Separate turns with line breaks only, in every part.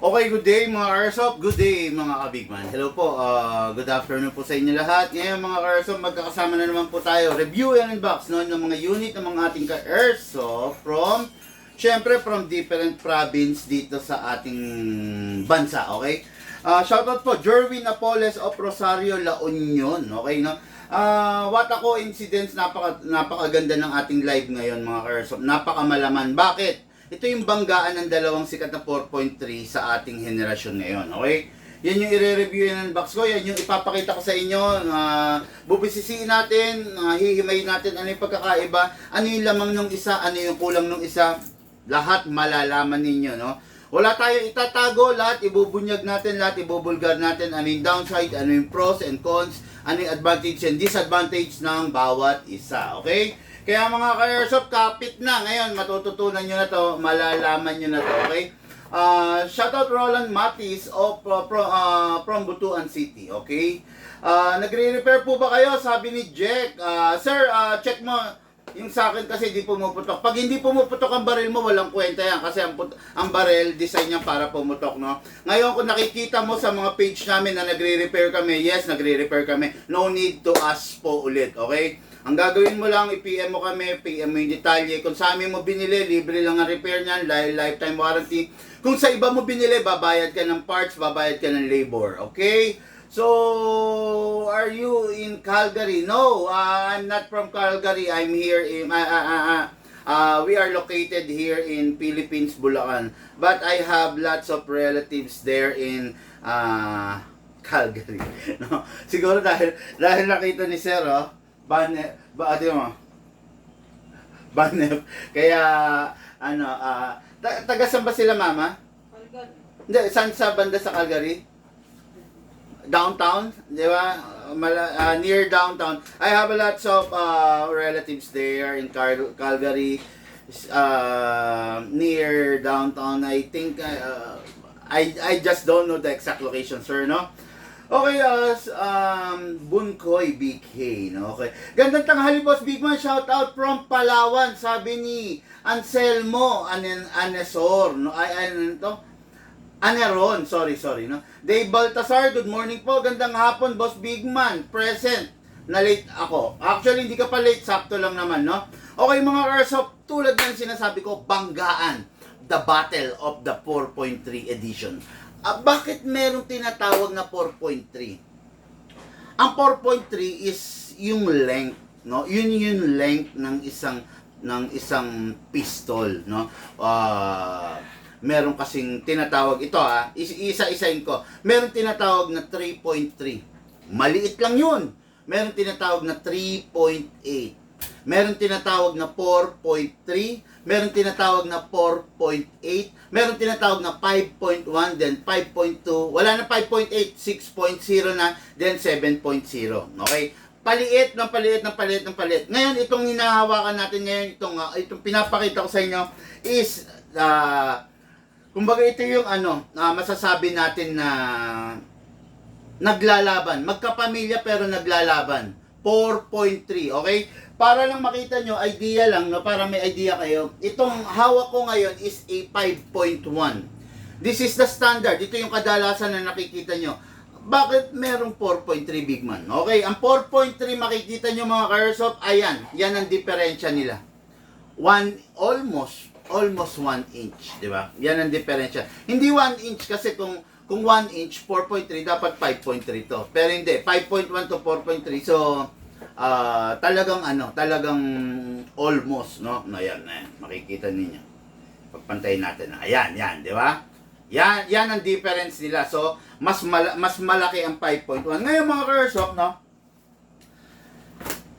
Okay, good day mga Airsoft, good day mga kabigman. Hello po, good afternoon po sa inyo lahat. Ngayon mga Airsoft, magkakasama na naman po tayo. Review and unbox no, ng mga unit ng mga ating ka-Airsoft syempre from different province dito sa ating bansa, okay? Shoutout po, Jerwin Apoles of Rosario, La Union, okay no? What a coincidence, napakaganda ng ating live ngayon mga Airsoft. Napakamalaman. Bakit? Ito yung banggaan ng dalawang sikat na 4.3 sa ating henerasyon ngayon, okay? Yan yung i-review yung unbox ko, yan yung ipapakita ko sa inyo, bubisisiin natin, hihimayin natin ano yung pagkakaiba, ano yung lamang ng isa, ano yung kulang ng isa, lahat malalaman ninyo, no? Wala tayong itatago, lahat ibubunyag natin, lahat ibubulgar natin, ano yung downside, ano yung pros and cons, ano yung advantage and disadvantage ng bawat isa, okay? Kaya mga ka-Airsoft, kapit na. Ngayon, matututunan nyo na to, malalaman nyo na to, okay? Shoutout Roland Matis from Butuan City, okay? Nagre-repair po ba kayo? Sabi ni Jack. Sir, check mo yung sa akin kasi di pumuputok. Pag hindi pumuputok ang baril mo, walang kwenta yan. Kasi ang baril, design niya para pumutok, no? Ngayon, kung nakikita mo sa mga page namin na nagre-repair kami, yes, nagre-repair kami. No need to ask po ulit, okay? Ang gagawin mo lang, i-PM mo kami, PM mo yung detalye. Kung sa amin mo binili, libre lang ang repair niyan, lifetime warranty. Kung sa iba mo binili, babayad ka ng parts, babayad ka ng labor. Okay? So, are you in Calgary? No, I'm not from Calgary. I'm here in... we are located here in Philippines, Bulacan. But I have lots of relatives there in... Calgary. No? Siguro dahil nakita ni Sir, oh, Banef. Kaya, ano, taga saan ba sila, Mama?
Calgary.
Hindi, saan sa banda sa Calgary? Downtown, di ba? Near downtown. I have a lots of relatives there in Calgary, near downtown. I think, I just don't know the exact location, sir, no? Okay, Bunkoy BK, no? Okay. Gandang tanghali, Boss Bigman. Shout out from Palawan, sabi ni Anselmo Anesor, no? Ano to? Aneron, sorry, no? Dave Baltasar, good morning po. Gandang hapon, Boss Bigman. Present. Na late ako. Actually, hindi ka pa late, sakto lang naman, no? Okay, mga Airsoft, tulad ng sinasabi ko, banggaan. The Battle of the 4.3 edition. Bakit merong tinatawag na 4.3? Ang 4.3 is yung length, no? Yun yung length ng isang pistol, no? Meron kasing tinatawag ito, isa-isain ko. Meron tinatawag na 3.3. Maliit lang yun. Meron tinatawag na 3.8. Meron tinatawag na 4.3. Meron tinatawag na 4.8. Meron tinatawag na 5.1, then 5.2. Wala na 5.8, 6.0 na, then 7.0. Okay? Paliit ng paliit. Ngayon, itong hinahawakan natin ngayon, itong pinapakita ko sa inyo is, kumbaga ito yung masasabi natin na naglalaban. Magkapamilya pero naglalaban. 4.3, okay? Para lang makita nyo, idea lang, no? Para may idea kayo. Itong hawak ko ngayon is a 5.1. This is the standard. Ito yung kadalasan na nakikita nyo. Bakit merong 4.3 Bigman? Okay, ang 4.3 makikita nyo mga Airsoft, ayan. Yan ang diferensya nila. Almost 1 inch, di ba? Yan ang diferensya. Hindi 1 inch kasi kung 1 inch, 4.3, dapat 5.3 to. Pero hindi, 5.1 to 4.3. So, talagang almost, no? Ayan, makikita ninyo. Pagpantayin natin. Ayan, di ba? Yan ang difference nila. So, mas malaki ang 5.1. Ngayon mga Airsoft, no?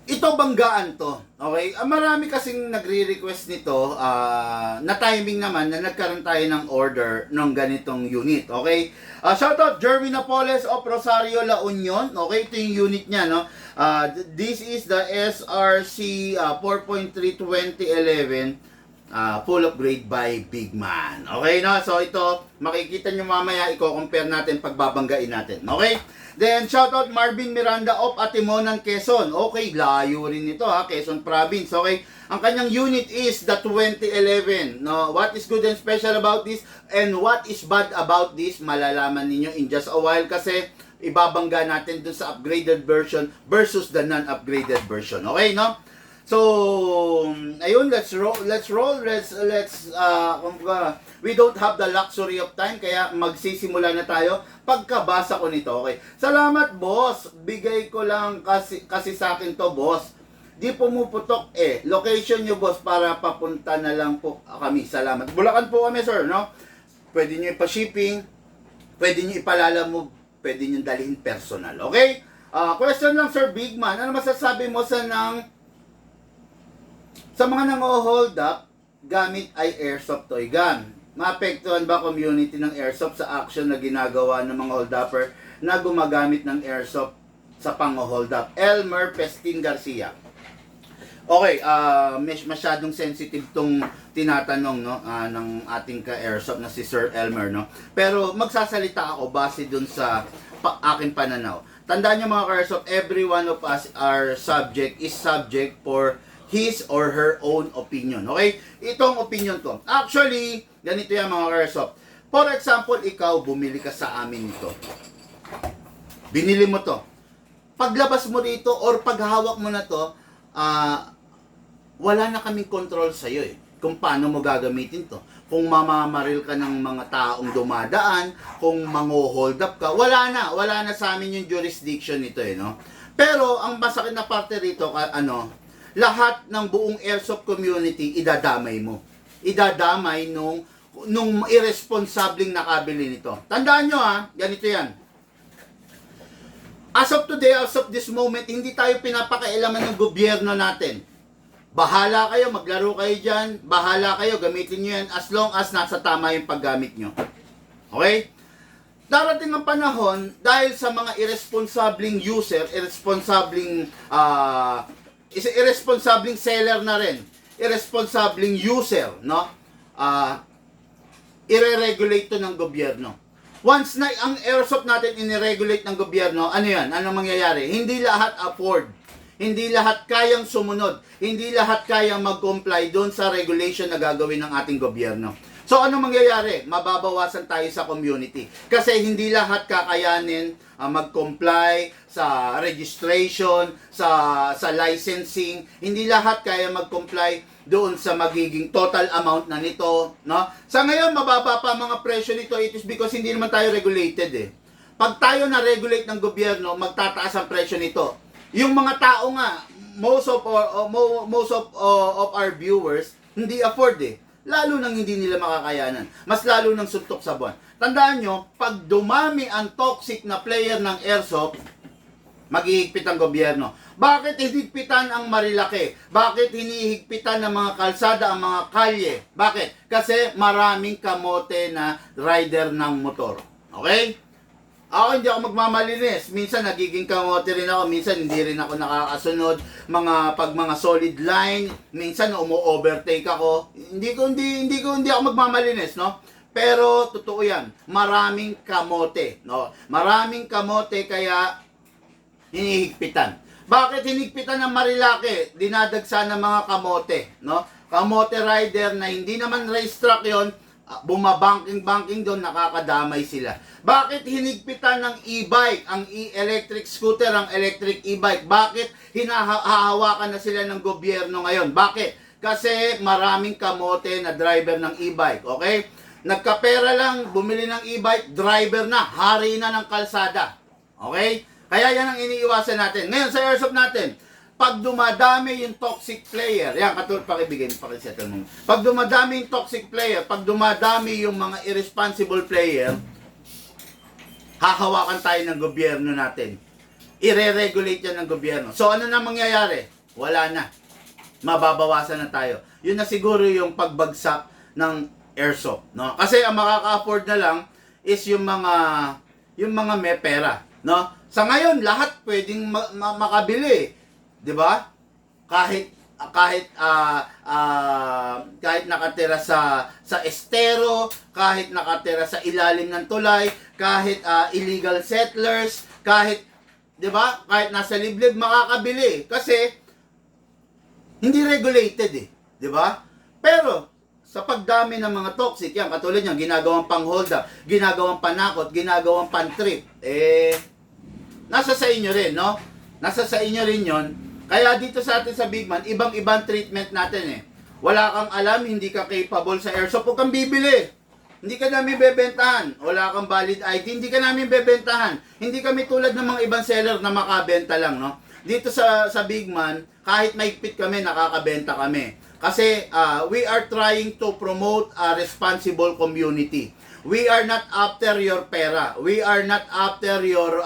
Ito banggaan to. Okay? Marami kasing nagre-request nito na timing naman na nagkaroon tayo ng order ng ganitong unit. Okay? Shoutout Jerwin Apoles of Rosario, La Union. Okay? Ito yung unit niya, no? This is the SRC 4.3 2011. full upgrade by Big Man. Okay, no? So ito, makikita nyo mamaya, i-compare natin, pagbabanggain natin. Okay? Then, shoutout Marvin Miranda of Atimonan, Quezon. Okay, layo rin ito ha, Quezon Province. Okay? Ang kanyang unit is the 2011. No? What is good and special about this? And what is bad about this? Malalaman ninyo in just a while kasi ibabangga natin dun sa upgraded version versus the non-upgraded version. Okay, no? So, ayun, let's roll. We don't have the luxury of time, kaya magsisimula na tayo pagkabasa ko nito. Okay. Salamat, boss. Bigay ko lang kasi sa akin to, boss. Di pumuputok eh. Location nyo, boss, para papunta na lang po kami. Salamat. Bulacan po kami, sir, no? Pwede nyo ipa-shipping, pwede nyo ipalala mo, pwede nyo dalhin personal. Okay? Question lang, Sir Big Man. Ano masasabi mo sa mga nang-hold up gamit ay airsoft toy gun? Maapektuhan ba community ng airsoft sa action na ginagawa ng mga hold-upper na gumagamit ng airsoft sa pang-hold up? Elmer Pestin Garcia. Okay, masyadong sensitive tong tinatanong, no, ng ating ka-airsoft na si Sir Elmer, no. Pero magsasalita ako base dun sa aking pananaw. Tandaan niyo mga ka-airsoft, every one of us is subject for his or her own opinion. Okay? Itong opinion ko. Actually, ganito yan mga ka-airsoft. For example, ikaw, bumili ka sa amin nito. Binili mo to. Paglabas mo dito or paghawak mo na to, wala na kaming control sa'yo eh. Kung paano mo gagamitin to. Kung mamamaril ka ng mga taong dumadaan, kung mango-hold up ka, wala na sa amin yung jurisdiction nito eh, no? Pero, ang masakit na parte rito, lahat ng buong airsoft community, idadamay mo. Idadamay nung irresponsableng nakabili nito. Tandaan nyo ha, ganito yan. As of today, as of this moment, hindi tayo pinapakailaman ng gobyerno natin. Bahala kayo, maglaro kayo dyan, bahala kayo, gamitin nyo yan as long as nasa tama yung paggamit nyo. Okay? Darating ang panahon, dahil sa mga irresponsableng user, irresponsableng seller na rin, irresponsableng user, no? I-regulate to ng gobyerno. Once na ang airsoft natin in-regulate ng gobyerno, ano yan? Anong mangyayari? Hindi lahat afford. Hindi lahat kayang sumunod. Hindi lahat kayang mag-comply doon sa regulation na gagawin ng ating gobyerno. So, ano mangyayari? Mababawasan tayo sa community. Kasi hindi lahat kakayanin mag-comply sa registration, sa licensing. Hindi lahat kaya mag-comply doon sa magiging total amount na nito. No? Sa ngayon, mababa pa mga presyo nito. It is because hindi naman tayo regulated eh. Pag tayo na-regulate ng gobyerno, magtataas ang presyo nito. Yung mga tao nga, most of our viewers, hindi afford eh. Lalo nang hindi nila makakayanan. Mas lalo nang suntok sa buwan. Tandaan nyo, pag dumami ang toxic na player ng airsoft, maghihigpit ang gobyerno. Bakit hinihigpitan ang Marilake? Bakit hinihigpitan ng mga kalsada, ang mga kalye? Bakit? Kasi maraming kamote na rider ng motor. Okay? Ako hindi ako magmamalinis. Minsan nagiging kamote rin ako, minsan hindi rin ako nakakasunod pag mga solid line, minsan umu-overtake ako. Hindi ako magmamalinis, no? Pero totoo 'yan. Maraming kamote, no? Maraming kamote kaya hinihigpitan. Bakit hinihigpitan ng Marilake? Dinadagsa ng mga kamote, no? Kamote rider na hindi naman racetrack 'yon. Bumabanking doon, nakakadamay sila. Bakit hinigpitan ng e-bike, ang electric scooter, ang electric e-bike? Bakit hinahawakan na sila ng gobyerno ngayon? Bakit? Kasi maraming kamote na driver ng e-bike, okay? Nagkapera lang, bumili ng e-bike, driver na, hari na ng kalsada. Okay? Kaya yan ang iniiwasan natin. Ngayon sa airsoft natin, pag dumadami yung toxic player, yan, katulad pakibigay, pakisettle mo. Pag dumadami yung toxic player, pag dumadami yung mga irresponsible player, hahawakan tayo ng gobyerno natin. Ire-regulate yan ng gobyerno. So, ano na mangyayari? Wala na. Mababawasan na tayo. Yun na siguro yung pagbagsak ng airsoft, no? Kasi ang makaka-afford na lang is yung mga may pera, no? Sa ngayon, lahat pwedeng makabili. 'Di ba? Kahit kahit nakatira sa estero, kahit nakatira sa ilalim ng tulay, kahit illegal settlers, kahit 'di ba? Kahit nasa liblib makakabili kasi hindi regulated 'di ba? Pero sa pagdami ng mga toxic, yan katulad niyan, ginagawang pang-hold up, ginagawang panakot, ginagawang pan-trip, nasa sa inyo rin, no? Nasa sa inyo rin 'yon. Kaya dito sa atin sa Big Man, ibang-ibang treatment natin Wala kang alam, hindi ka capable sa airsoft, huwag kang bibili. Hindi ka namin bebentahan. Wala kang valid ID, hindi ka namin bebentahan. Hindi kami tulad ng mga ibang seller na makabenta lang, no? Dito sa Big Man, kahit maigpit kami, nakakabenta kami. Kasi we are trying to promote a responsible community. We are not after your pera. We are not after your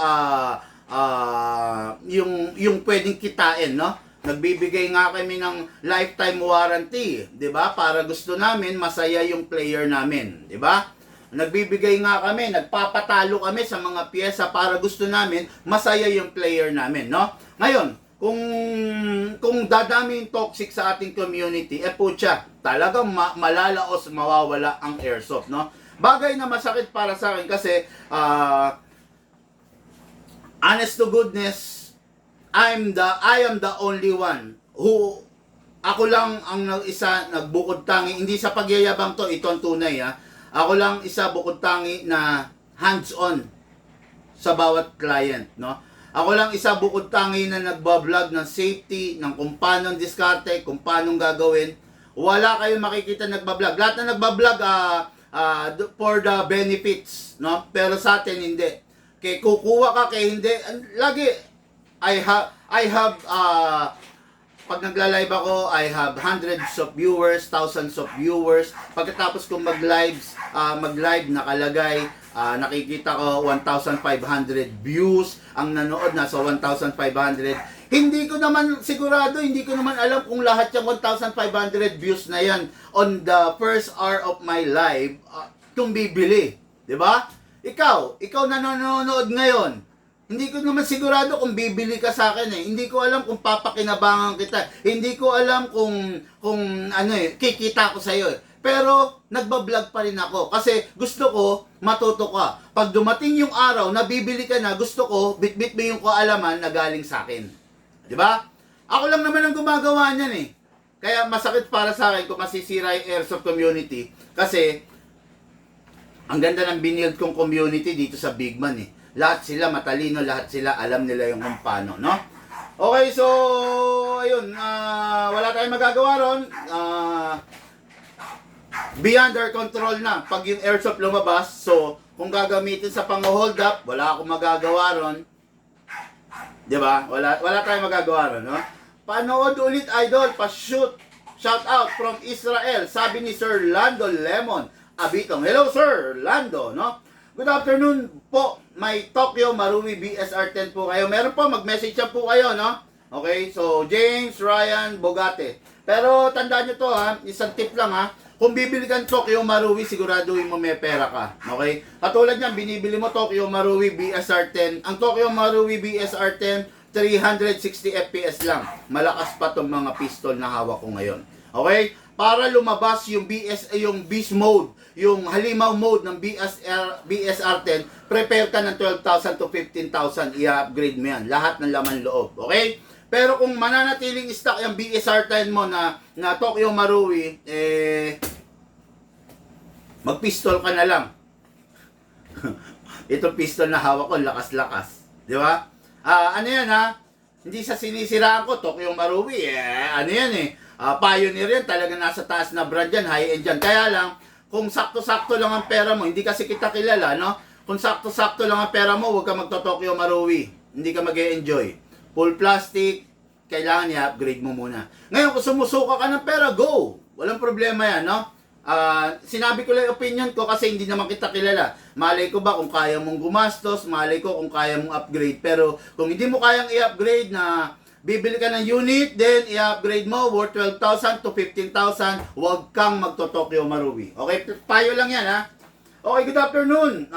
yung pwedeng kitain, no? Nagbibigay nga kami ng lifetime warranty, 'di ba? Para gusto namin masaya yung player namin, 'di ba? Nagbibigay nga kami, nagpapatalo kami sa mga piyesa para gusto namin masaya yung player namin, no? Ngayon, kung dadami yung toxic sa ating community, putya, talagang malalaos, mawawala ang airsoft, no? Bagay na masakit para sa akin kasi honest to goodness, I am the only one who ako lang ang isa nagbukod tangi, hindi sa pagyayabang to, ito ang tunay Ako lang isa bukod tangi na hands-on sa bawat client, no? Ako lang isa bukod tangi na nagbablog ng safety, ng kung paano diskarte, kung paano gagawin. Wala kayong makikita nagbablog. Lahat na nagbablog for the benefits, no? Pero sa atin hindi. Kaya kukuha ka, kaya hindi. Lagi, I have pag nagla-live ako, I have hundreds of viewers, thousands of viewers. Pagkatapos kong mag-live nakalagay, nakikita ko 1,500 views. Ang nanood nasa 1,500. Hindi ko naman sigurado, hindi ko naman alam kung lahat yung 1,500 views na yan on the first hour of my live, kung bibili. 'Di ba? Ikaw na nanonood ngayon. Hindi ko naman sigurado kung bibili ka sa akin Hindi ko alam kung papakinabangan kita. Hindi ko alam kung kikita ko sa iyo Pero nagba-vlog pa rin ako kasi gusto ko matuto ka. Pag dumating yung araw na bibili ka na, gusto ko bit-bit mo yung kaalaman na galing sa akin. 'Di ba? Ako lang naman ang gumagawa niyan Kaya masakit para sa akin kung masisira yung airsoft community kasi ang ganda ng binild kong community dito sa Big Man Lahat sila matalino, lahat sila alam nila yung kung paano, no? Okay, so ayun, wala tayong magagawa ron. Beyond our control na. Pag yung airsoft lumabas, so kung gagamitin sa pang-hold up, wala akong magagawa ron. 'Di ba? Wala tayong magagawa ron, no? Panood ulit, idol, pa-shoot. Shout out from Israel, sabi ni Sir Lando Lemon Abitong. Hello, Sir Lando, no? Good afternoon po. May Tokyo Marui BSR10 po kayo. Meron po, mag-message po kayo, no? Okay, so James Ryan Bogate. Pero tandaan nyo to isang tip lang Kung bibili kang Tokyo Marui, siguraduhin mo may pera ka. Okay? Katulad niyan, binibili mo Tokyo Marui BSR10. Ang Tokyo Marui BSR10, 360 FPS lang. Malakas pa tong mga pistol na hawak ko ngayon. Okay? Para lumabas yung beast mode, yung halimaw mode ng BSR10, prepare ka ng 12,000 to 15,000, i-upgrade mo yan. Lahat ng laman loob. Okay? Pero kung mananatiling stock yung BSR10 mo na Tokyo Marui, mag-pistol ka na lang. Itong pistol na hawak ko, lakas-lakas. Di ba? Ano yan Hindi sa sinisiraan ko, Tokyo Marui, ano yan Pioneer yan, talaga nasa taas na brand yan, high-end yan. Kaya lang, kung sakto-sakto lang ang pera mo, hindi kasi kita kilala, no? Kung sakto-sakto lang ang pera mo, huwag ka magto-Tokyo Marui. Hindi ka mag-e-enjoy. Full plastic, kailangan i-upgrade mo muna. Ngayon, kung sumusuka ka ng pera, go! Walang problema yan, no? Sinabi ko lang yung opinion ko kasi hindi naman kita kilala. Malay ko ba kung kaya mong gumastos, malay ko kung kaya mong upgrade. Pero kung hindi mo kayang i-upgrade na bibili ka ng unit, then i-upgrade mo worth 12,000 to 15,000, huwag kang magto-Tokyo Marui. Okay, payo lang yan Okay, good afternoon.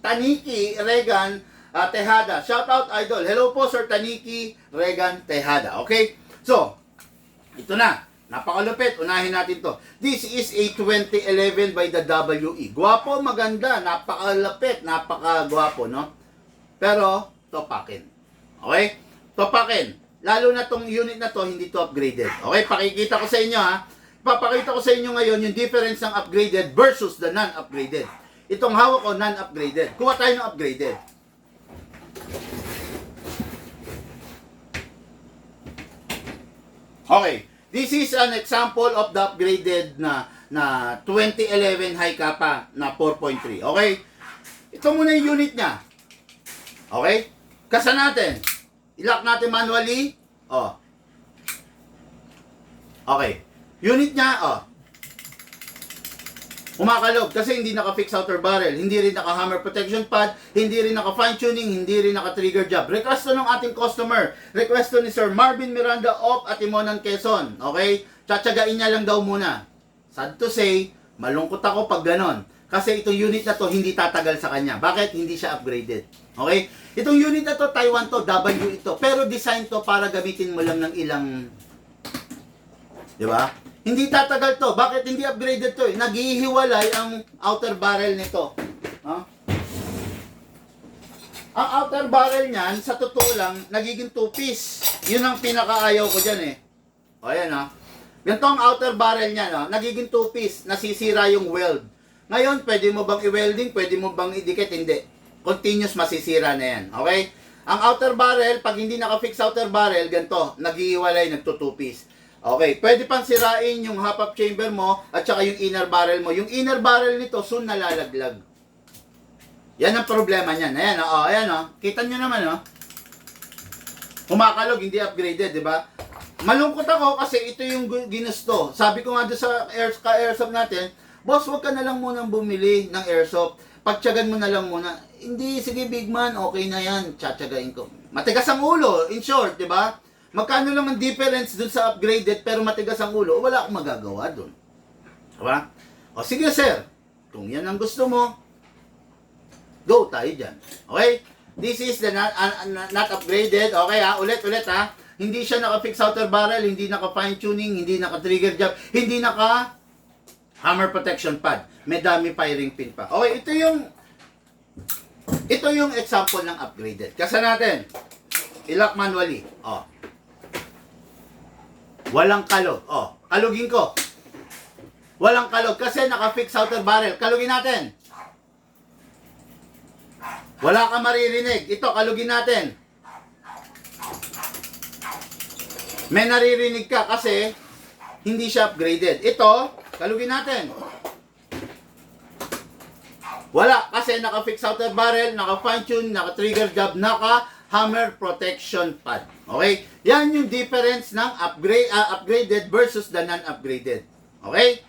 Taniki, Regan, Tejada. Shout out, idol. Hello po, Sir Taniki Regan Tejada. Okay? So, ito na. Napakalupit. Unahin natin to. This is a 2011 by the WE. Gwapo, maganda. Napakalupit. Napakagwapo, no? Pero, topakin. Okay? Topakin. Lalo na tong unit na to, hindi to upgraded. Okay? Pakikita ko sa inyo, ha? Papakita ko sa inyo ngayon yung difference ng upgraded versus the non-upgraded. Itong hawak ko, non-upgraded. Kuha tayo ng upgraded. Okay. This is an example of the upgraded na 2011 high kappa na 4.3. Okay? Ito muna yung unit niya. Okay? Kasa natin. I-lock natin manually. Oh. Okay. Unit niya, oh. Umakalog kasi hindi naka-fix outer barrel, hindi rin naka-hammer protection pad, hindi rin naka-fine tuning, hindi rin naka-trigger job. Request to ng ating customer. Request to ni Sir Marvin Miranda of Atimonan, Quezon. Okay? Tsatsagain niya lang daw muna. Sad to say, malungkot ako pag ganon. Kasi itong unit na to hindi tatagal sa kanya. Bakit? Hindi siya upgraded. Okay? Itong unit na to, Taiwan to, W ito. Pero design to para gamitin mo lang ng ilang... Di ba? Hindi tatagal to. Bakit hindi upgraded to? Naghihiwalay ang outer barrel nito. Huh? Ang outer barrel niyan, sa totoo lang, nagiging two-piece. Yun ang pinakaayaw ko dyan eh. O ayan ha. Ganito ang outer barrel niya, no? Nagiging two-piece. Nasisira yung weld. Ngayon, pwede mo bang i-welding? Pwede mo bang idikit? Hindi. Continuous masisira na yan. Okay? Ang outer barrel, pag hindi naka-fix outer barrel, ganito. Naghihiwalay, nagto-two-piece. Okay, pwede pang sirain yung half-up chamber mo at saka yung inner barrel mo. Yung inner barrel nito, soon nalalaglag. Yan ang problema niyan. Ayan, ayan, kita nyo naman, Kumakalog, hindi upgraded, di ba? Malungkot ako kasi ito yung ginusto. Sabi ko nga doon sa airsoft natin, boss, wag ka na lang munang bumili ng airsoft. Pagtyagan mo na lang muna. Hindi, sige big man, okay na yan. Tsatsagain ko. Matigas ang ulo, in short, di ba? Magkano lang ang difference dun sa upgraded pero matigas ang ulo, wala akong magagawa dun. Diba? O sige sir, kung yan ang gusto mo, go tayo dyan. Okay? This is the not upgraded. Okay ha? Ulit ha? Hindi siya naka-fix outer barrel, hindi naka-fine tuning, hindi naka-trigger job, hindi naka-hammer protection pad. May dami firing pin pa. Okay, ito yung example ng upgraded. Kasi natin, i-lock manually. O. Walang kalog. Oh, kalugin ko. Walang kalog kasi naka-fix outer barrel. Kalugin natin. Wala ka maririnig. Ito, kalugin natin. May naririnig ka kasi hindi siya upgraded. Ito, kalugin natin. Wala kasi naka-fix outer barrel, naka-fine tune, naka-trigger job, naka-hammer protection pad. Okay? Yan yung difference ng upgraded versus the non-upgraded. Okay?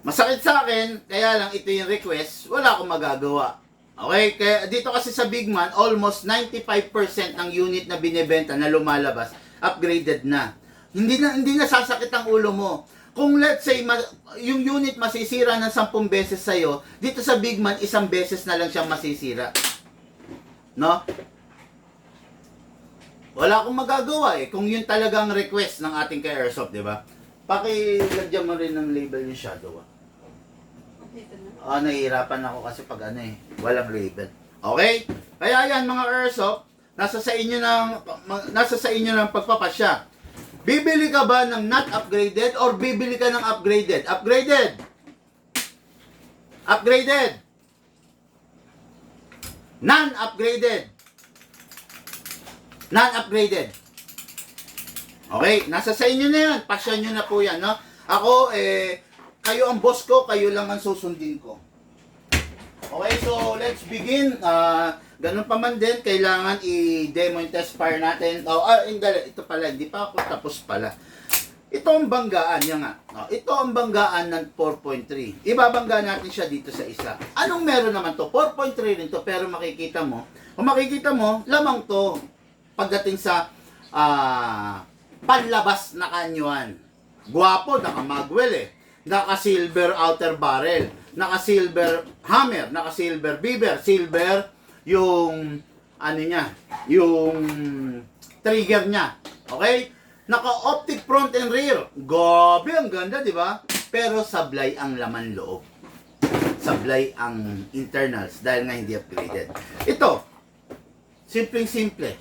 Masakit sa akin, kaya lang ito yung request, wala akong magagawa. Okay? Kaya dito kasi sa Big Man, almost 95% ng unit na binebenta na lumalabas, upgraded na. Hindi na sasakit ang ulo mo. Kung let's say, yung unit masisira ng 10 beses sa'yo, dito sa Big Man, 1 beses na lang siyang masisira. No? Wala akong magagawa eh. Kung yun talagang request ng ating ka-airsoft, di ba? Pakilagyan mo rin ng label yung shadow. Nahihirapan ako kasi pag walang label. Okay? Kaya yan mga airsoft, nasa sa inyo ng pagpapasya. Bibili ka ba ng not upgraded or bibili ka ng upgraded? Upgraded! Upgraded! Non-upgraded! Non-upgraded. Okay, nasa sa inyo na yan. Pasya nyo na po yan, no? Ako, kayo ang boss ko, kayo lang ang susundin ko. Okay, so let's begin. Ganun pa man din, kailangan i-demo yung test fire natin. Ito pala, hindi pa ako tapos pala. Ito ang banggaan niya nga. Ito ang banggaan ng 4.3. Ibabangga natin siya dito sa isa. Anong meron naman to? 4.3 rin to, pero makikita mo, kung makikita mo, lamang to pagdating sa panlabas na kanyuan. Guwapo, naka-magwell naka-silver outer barrel, naka-silver hammer, naka-silver beaver, silver yung ano niya, yung trigger niya. Okay? Naka-optic front and rear. Gabi, ang ganda, di ba? Pero sablay ang laman loob. Sablay ang internals dahil nga hindi upgraded. Ito, simpleng-simple.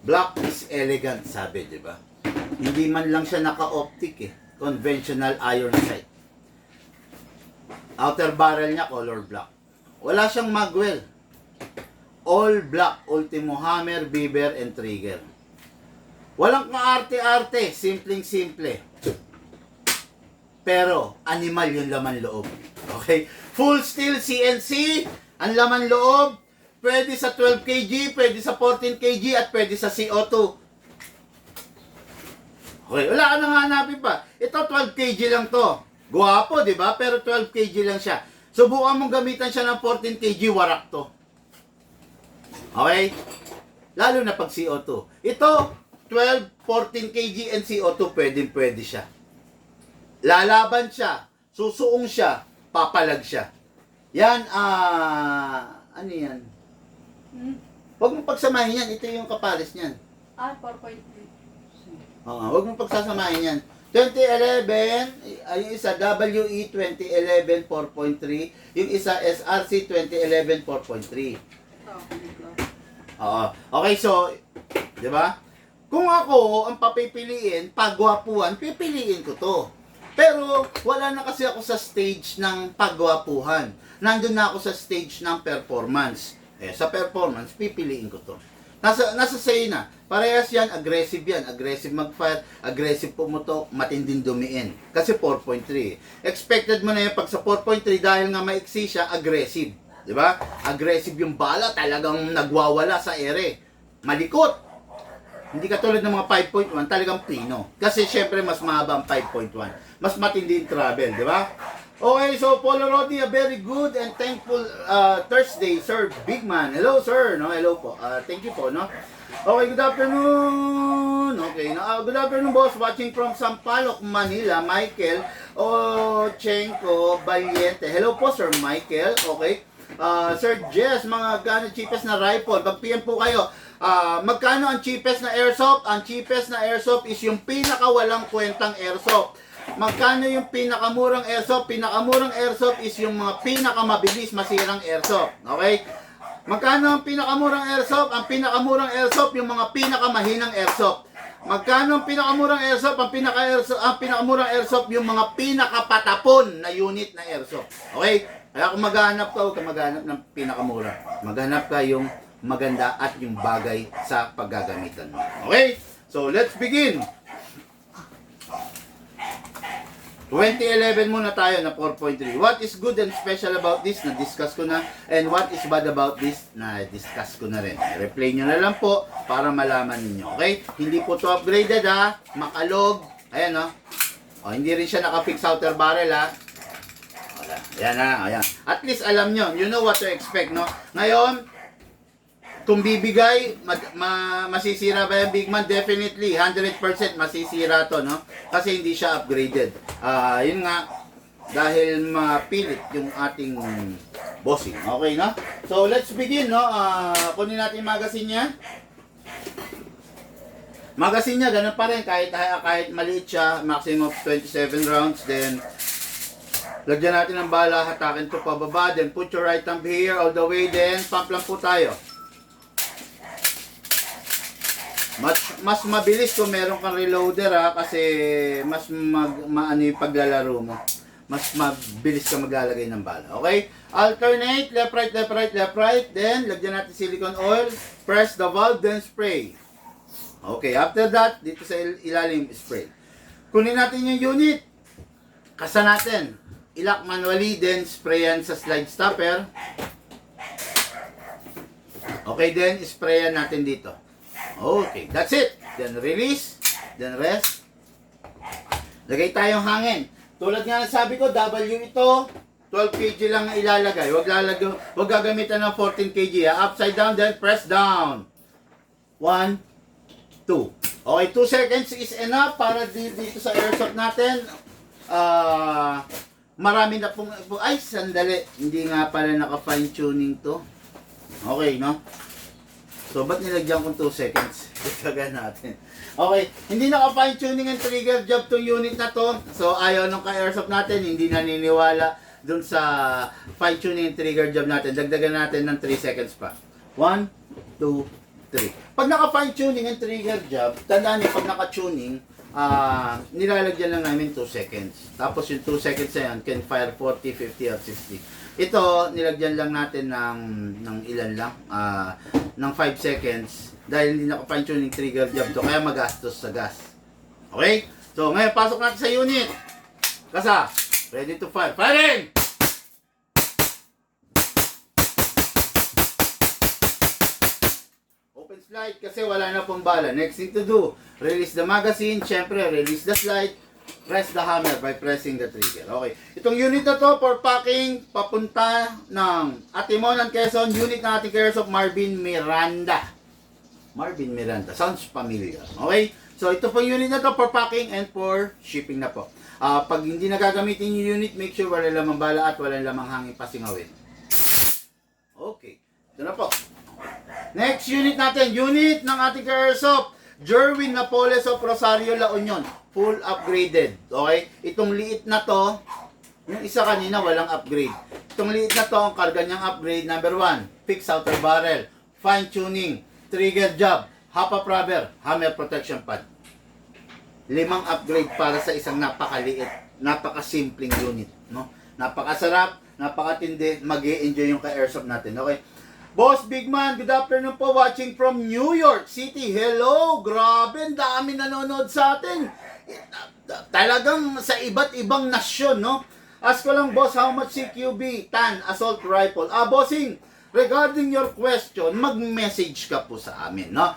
Black is elegant, sabi, di ba? Hindi man lang siya naka-optic eh. Conventional iron sight. Outer barrel niya, color black. Wala siyang magwell. All black, Ultimo hammer, beaver, and trigger. Walang kaarte-arte, simpleng-simple. Pero, animal yung laman loob. Okay? Full steel CNC, ang laman loob, pwede sa 12 kg, pwede sa 14 kg, at pwede sa CO2. Okay, wala ka nang hanapin pa. Ito 12 kg lang to. Guwapo, di ba? Pero 12 kg lang siya. Subukan mong gamitan siya ng 14 kg, warak to. Okay? Lalo na pag CO2. Ito, 12, 14 kg and CO2, pwede siya. Lalaban siya, susuong siya, papalag siya. Yan, ano yan? Huwag mong pagsamahin yan. Ito yung kapares niyan.
4.3.
Huwag mong pagsasamahin yan. 2011, yung isa WE 2011 4.3, yung isa SRC 2011 4.3. Okay, so, di ba? Kung ako ang papipiliin, pagwapuhan, pipiliin ko to. Pero, wala na kasi ako sa stage ng pagwapuhan. Nandun na ako sa stage ng performance. Sa performance, pipiliin ko to. Nasa sa'yo na. Parehas yan, aggressive yan. Aggressive mag-fire, aggressive pumutok, matinding dumiin. Kasi 4.3. Expected mo na yan pag sa 4.3 dahil nga maiksi siya, aggressive. Di ba? Aggressive yung bala, talagang nagwawala sa ere. Malikot. Hindi katulad ng mga 5.1, talagang pino. Kasi syempre mas mahaba ang 5.1. Mas matindi yung travel, di ba? Okay, so Polo Rodi, a very good and thankful Thursday, Sir Big Man. Hello, sir. No, hello po. Thank you po, no. Okay, good afternoon. Okay, good afternoon, boss. Watching from Sampaloc, Manila, Michael Ochenko Valiente. Hello po, Sir Michael. Okay. Sir Jess, mga gano'ng cheapest na rifle. Pag-PM po kayo. Magkano ang cheapest na airsoft? Ang cheapest na airsoft is yung pinakawalang kwentang airsoft. Magkano yung pinakamurang airsoft? Pinakamurang airsoft is yung mga pinakamabilis masirang airsoft. Okay? Magkano ang pinakamurang airsoft? Ang pinakamurang airsoft yung mga pinakamahinang airsoft. Magkano ang pinakamurang airsoft? Ang pinakamurang airsoft yung mga pinakapatapon na unit na airsoft. Okay? Kaya kung maghanap ka, huwag ka maghanap ng pinakamura. Maghanap ka yung maganda at yung bagay sa paggagamitan mo. Okay? So, let's begin. 2011 muna tayo na 4.3. What is good and special about this? Na-discuss ko na. And what is bad about this? Na-discuss ko na rin. Replay nyo na lang po para malaman ninyo. Okay? Hindi po to upgraded ha. Makalog. Ayan no. Hindi rin siya naka-fix outer barrel ha. Wala. Ayan na. Ayan. At least alam nyo. You know what to expect no. Ngayon, kung bibigay, masisira ba yung Big Man? Definitely, 100% masisira to, no? Kasi hindi siya upgraded. Yun nga, dahil mapilit yung ating bossing. Okay, no? So, let's begin, no? Kunin natin yung magazine niya. Magazine niya, ganun pa rin. Kahit maliit siya, maximum of 27 rounds. Then, lagyan natin ng bala, hatakin to pababa. Then, put your right thumb here all the way. Then, pump lang po tayo. Mas mabilis kung meron kang reloader ha, kasi mas maano yung paglalaro mo. Mas mabilis ka maglalagay ng bala. Okay? Alternate, left, right, left, right, left, right. Then, lagyan natin silicone oil. Press the valve, then spray. Okay, after that, dito sa ilalim, spray. Kunin natin yung unit. Kasa natin. Ilock manually, then sprayan sa slide stopper. Okay, then sprayan natin dito. Okay, that's it. Then release, then rest. Lagay tayong hangin. Tulad nga ng sabi ko, W ito, 12 kg lang ilalagay. Huwag gagamitan ng 14 kg. Upside down, then press down. 1, 2. Okay, 2 seconds is enough para dito sa airsoft natin. Marami na pong... Ay, sandali. Hindi nga pala naka-fine tuning to. Okay, no? So, ba't nilagyan kong 2 seconds? Itaga natin. Okay, hindi naka-fine tuning and trigger job tong unit na to. So, ayaw nung ka-airsoft natin, hindi naniniwala dun sa fine tuning and trigger job natin. Dagdagan natin ng 3 seconds pa. 1, 2, 3. Pag naka-fine tuning and trigger job, tandaan niyo, pag naka-tuning, nilalagyan lang namin 2 seconds. Tapos yung 2 seconds na yan, can fire 40, 50, or 60. Ito, nilagyan lang natin ng ilan lang, ng 5 seconds dahil hindi naka-fine tuning trigger job to, kaya magastos sa gas. Okay? So, ngayon, pasok natin sa unit. Kasa, ready to fire. Firing! Open slide kasi wala na pong bala. Next thing to do, release the magazine. Siyempre, release the slide. Press the hammer by pressing the trigger. Okay. Itong unit na to for packing papunta ng Atimonan, Quezon. Unit na ating Airsoft Marvin Miranda. Marvin Miranda. Sounds familiar. Okay. So ito pong unit na to for packing and for shipping na po. Pag hindi na gagamitin yung unit, make sure wala lamang bala at wala lamang hangin pasingawin. Okay. Ito na po. Next unit natin. Unit ng ating Airsoft Jerwin Napoles of Rosario, La Union. Full upgraded. Okay? Itong liit na to, yung isa kanina walang upgrade. Itong liit na to, ang karga niyang upgrade, number 1, fixed outer barrel, fine tuning, trigger job, half-up rubber, hammer protection pad. 5 upgrade para sa isang napakaliit, napakasimpleng unit. No? Napakasarap, napakatindi, mag-e-enjoy yung ka-airsoft natin. Okay? Boss Big Man, good afternoon po, watching from New York City. Hello, grabe, ang dami nanonood sa atin. Talagang sa iba't ibang nasyon, no? Ask ko lang, boss, how much CQB TAN assault rifle? Bossing, regarding your question, mag-message ka po sa amin, no?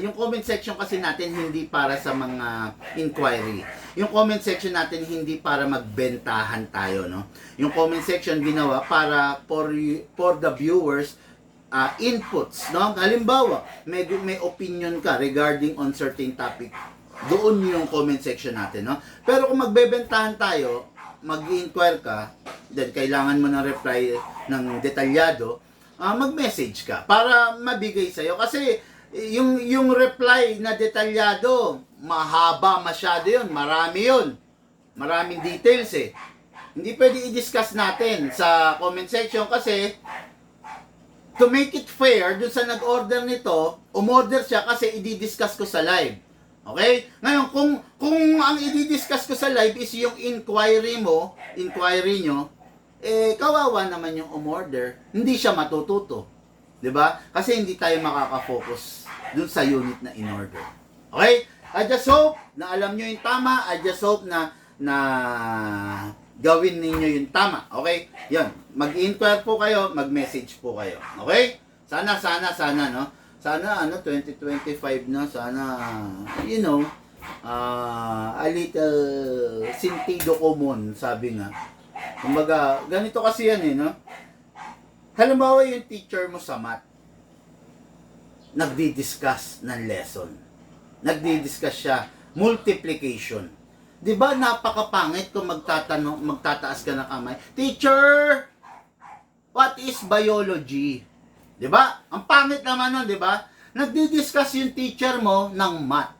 Yung comment section kasi natin hindi para sa mga inquiry. Yung comment section natin hindi para magbentahan tayo, no? Yung comment section ginawa para for the viewers inputs, no? Halimbawa, may opinion ka regarding on certain topic, doon yung comment section natin, no? Pero kung magbebentahan tayo, mag-inquire ka, then kailangan mo ng reply ng detalyado, mag-message ka para mabigay sa'yo. Kasi yung reply na detalyado, mahaba masyado yun, marami yun. Maraming details eh. Hindi pwede i-discuss natin sa comment section kasi to make it fair, dun sa nag-order nito, umorder siya kasi i-discuss ko sa live. Okay? Ngayon, kung ang i-discuss ko sa live is yung inquiry nyo, kawawa naman yung umorder, hindi siya matututo. 'Di ba? Kasi hindi tayo makaka-focus dun sa unit na in-order. Okay? I just hope na alam nyo yung tama. I just hope na gawin ninyo yung tama. Okay? Yan. Mag-inquire po kayo, mag-message po kayo. Okay? Sana, no? Sana, 2025 na. Sana, a little sentido común, sabi nga. Kumbaga, ganito kasi yan no? Halimbawa yung teacher mo sa math, nagdi-discuss ng lesson. Nagdi-discuss siya, multiplication. 'Di ba napakapangit kung magtataas ka ng kamay, "Teacher, what is biology?" 'Di ba? Ang pangit naman nun, 'di ba? Nagdi-discuss yung teacher mo ng math.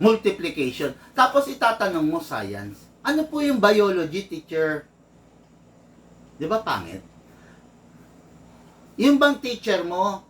Multiplication. Tapos itatanong mo science. Ano po yung biology, teacher? 'Di ba pangit? Yung bang teacher mo,